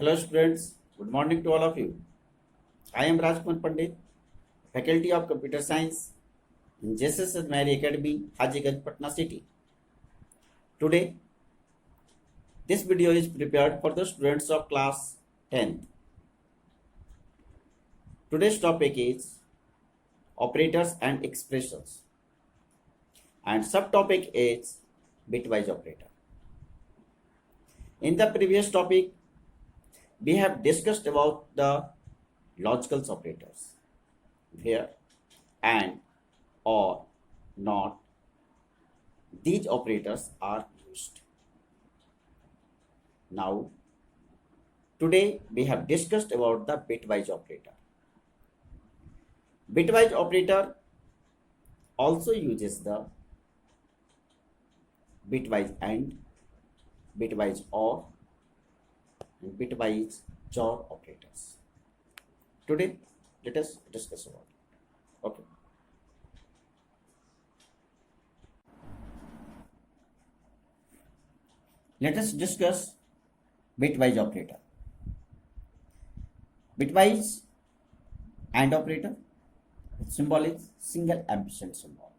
Hello students, good morning to all of you. I am Rajkumar Pandit, Faculty of Computer Science in JSS Mary Academy, Hajiganj, Patna City. Today, this video is prepared for the students of class 10th. Today's topic is operators and expressions, and subtopic is bitwise operator. In the previous topic, we have discussed about the logical operators, where and, or, not, these operators are used. Now, today we have discussed about the bitwise operator. Bitwise operator also uses the bitwise AND, bitwise OR, and bitwise XOR operators. Today, let us discuss about it. Okay. Let us discuss bitwise operator. Bitwise AND operator, its symbol is single ampersand symbol.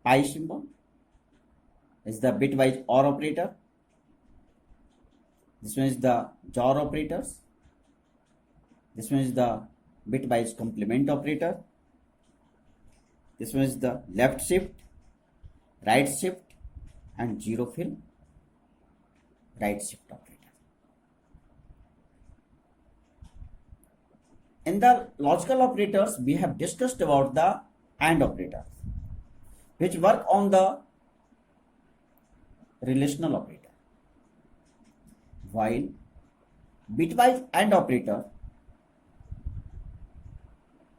Pi symbol is the bitwise OR operator. This one is the XOR operators. This one is the bitwise complement operator. This one is the left shift, right shift, and zero fill right shift operator. In the logical operators, we have discussed about the AND operator, which work on the relational operator, while bitwise AND operator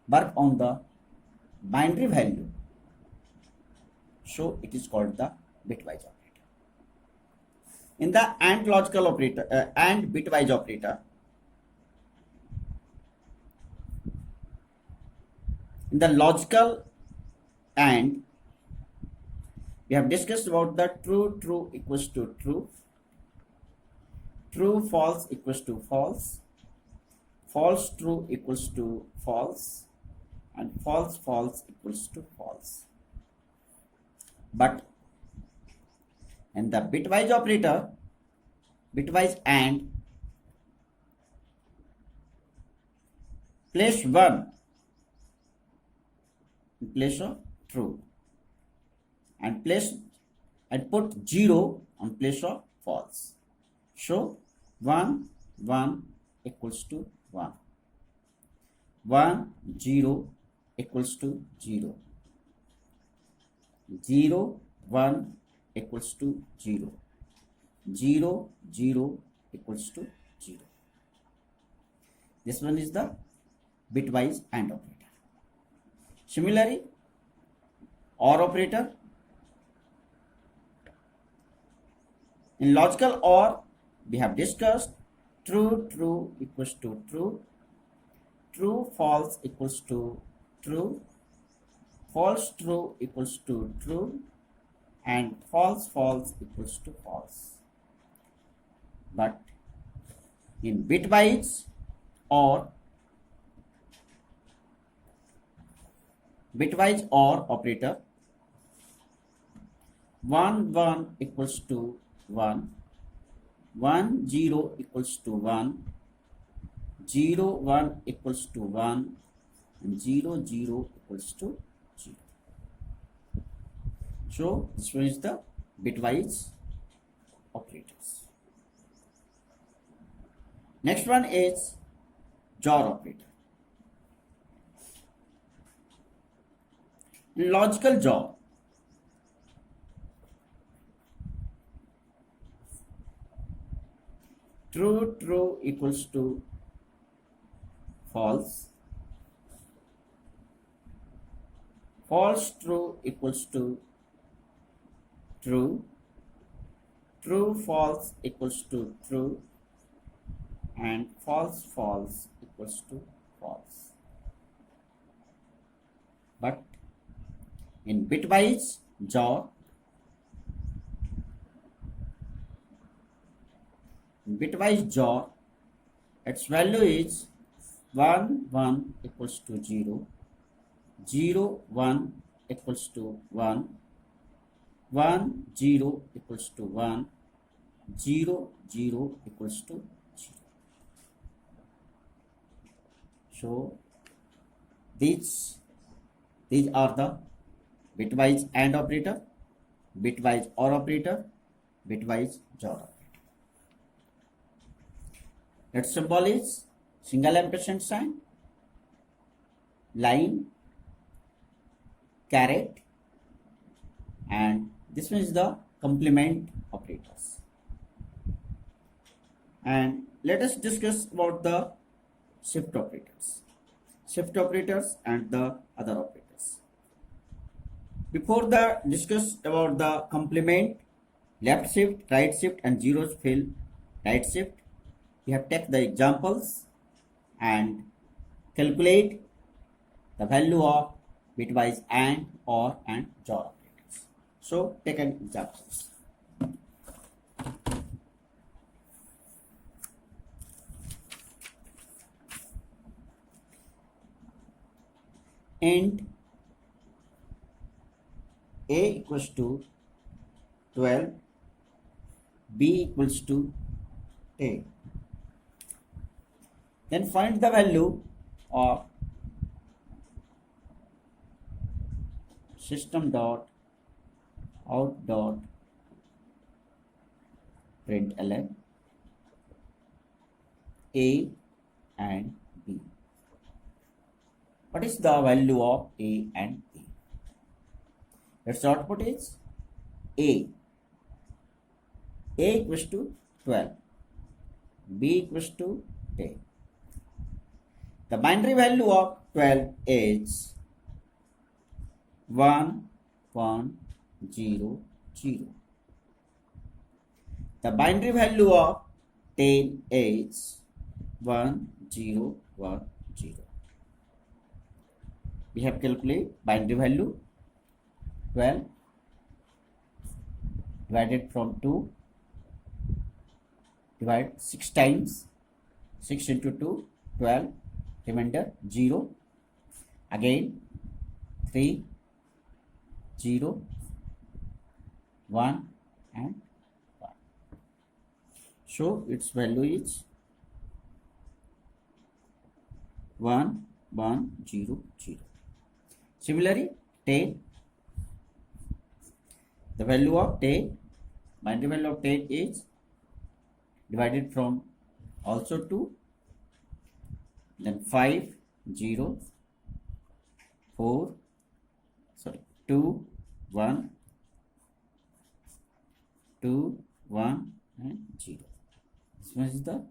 work on the binary value, so it is called the bitwise operator. In the AND logical operator and bitwise operator, in the logical AND, we have discussed about the true equals to true false equals to false true equals to false, and false equals to false. But in the bitwise operator, bitwise AND, place 1 in place of true, and put 0 on place of false. So 1 equals to 1, 1 0 equals to 0, 0 1 equals to 0, 0 0 equals to 0. This one is the bitwise AND operator. Similarly, OR operator. In logical OR, we have discussed true equals to true false equals to true, false true equals to true, and false equals to false. But in bitwise OR operator, 1 equals to 1, 1 0 equals to 1, 0 1 equals to 1, and 0 0 equals to 0. So this one is the bitwise operators. Next one is XOR operator. In logical XOR, true equals to false true equals to true false equals to true, and false equals to false. But in bitwise XOR, bitwise JOR, its value is 1 1 equals to 0, 0 1 equals to 1, 1 0 equals to 1, 0 0 equals to 0. So these are the bitwise AND operator, bitwise OR operator, bitwise JOR operator. Its symbol is single ampersand sign, line, caret, and this one is the complement operators. And let us discuss about the shift operators and the other operators. Before the discuss about the complement, left shift, right shift, and zeros fill right shift, we have take the examples and calculate the value of bitwise AND, OR, and JOR operators. So take an example. Int a equals to 12, b equals to 10. Then find the value of system dot out dot println a and b. What is the value of a and b? Its output is a equals to 12, b equals to 10. The binary value of 12 is 1 1 0 0. The binary value of 10 is 1 0 1 0. We have calculated binary value 12 divided from 2, divide 6 times, 6 into 2, 12, remainder 0, again 3, 0, 1 and 1. So its value is 1 1 0 0. Similarly 10, the value of 10, binary value of 10 is divided from also 2, then 5 0 4 2 1 2 1 and 0. This one is the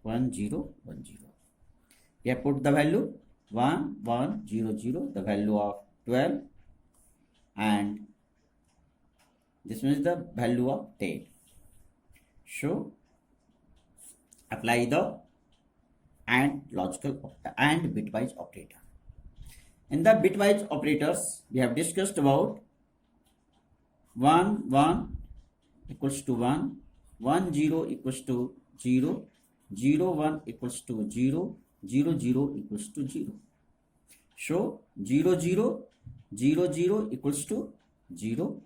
1 0 1 0. We have put the value 1 1 0 0, the value of 12, and this one is the value of 10. So apply the AND logical AND bitwise operator. In the bitwise operators, we have discussed about 1 1 equals to 1, 1 0 equals to 0, 0 1 equals to 0, 0 0 equals to 0. So 0 0 0 0 equals to 0,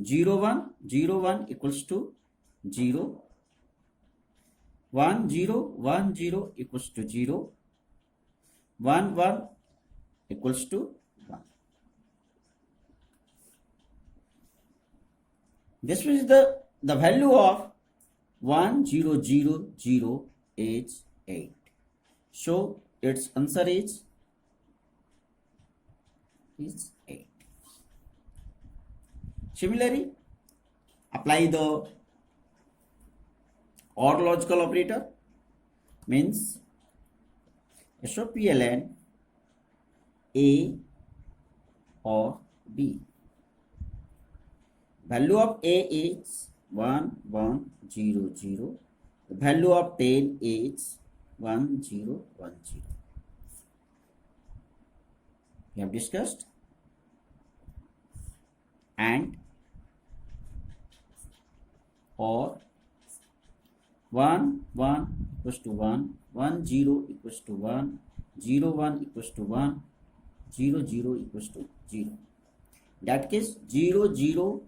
0 1 0 1 equals to 0, 1 0 1 0 equals to 0, 1 1 equals to 1. This is the value of 1 0 0 0 is 8. So its answer is 8. Similarly, apply the OR logical operator, means SOPLN A or B. Value of A is 1 1 0 0. The value of 10 is 1 0 1 0. We have discussed AND, OR, 1 1 equals to 1, 1 0 equals to 1, 0 1 equals to 1, 0 0 equals to 0. That case 0 0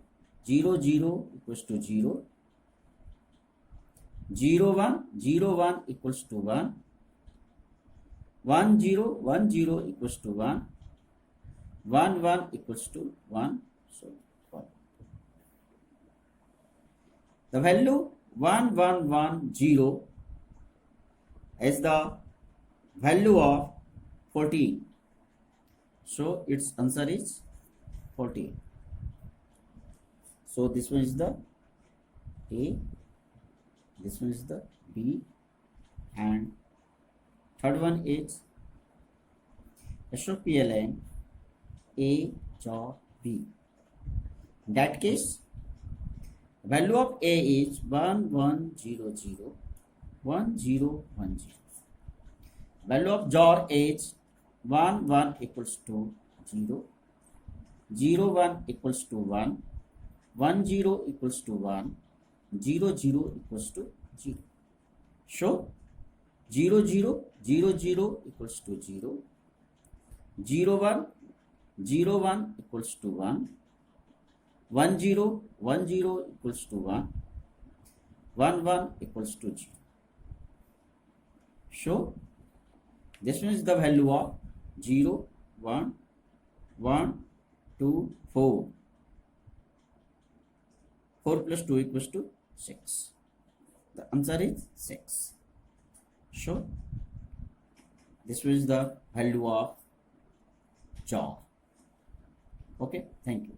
0 0 equals to 0, 0 1 0 1 equals to 1, 1 0 1 0 equals to 1, 1 1 equals to 1. So 1. The value 1 1 1 0 is the value of 14. So its answer is 14. So this one is the A, this one is the B, and third one is SOPLN A or B. In that case, value of A is 1 1 0 0, 1 0 1 0. Value of JOR is 1 1 equals to 0, 0 1 equals to 1, 1 0 equals to 1, 0 0 equals to 0. So 0 0 0 0 equals to 0, 0 1 0 1 equals to 1, 1 0 1 0 equals to 1, 1 1 equals to 0. So this one is the value of 0 1 1 2 4. 4 plus 2 equals to 6. The answer is 6. So this is the value of JOR. Okay, thank you.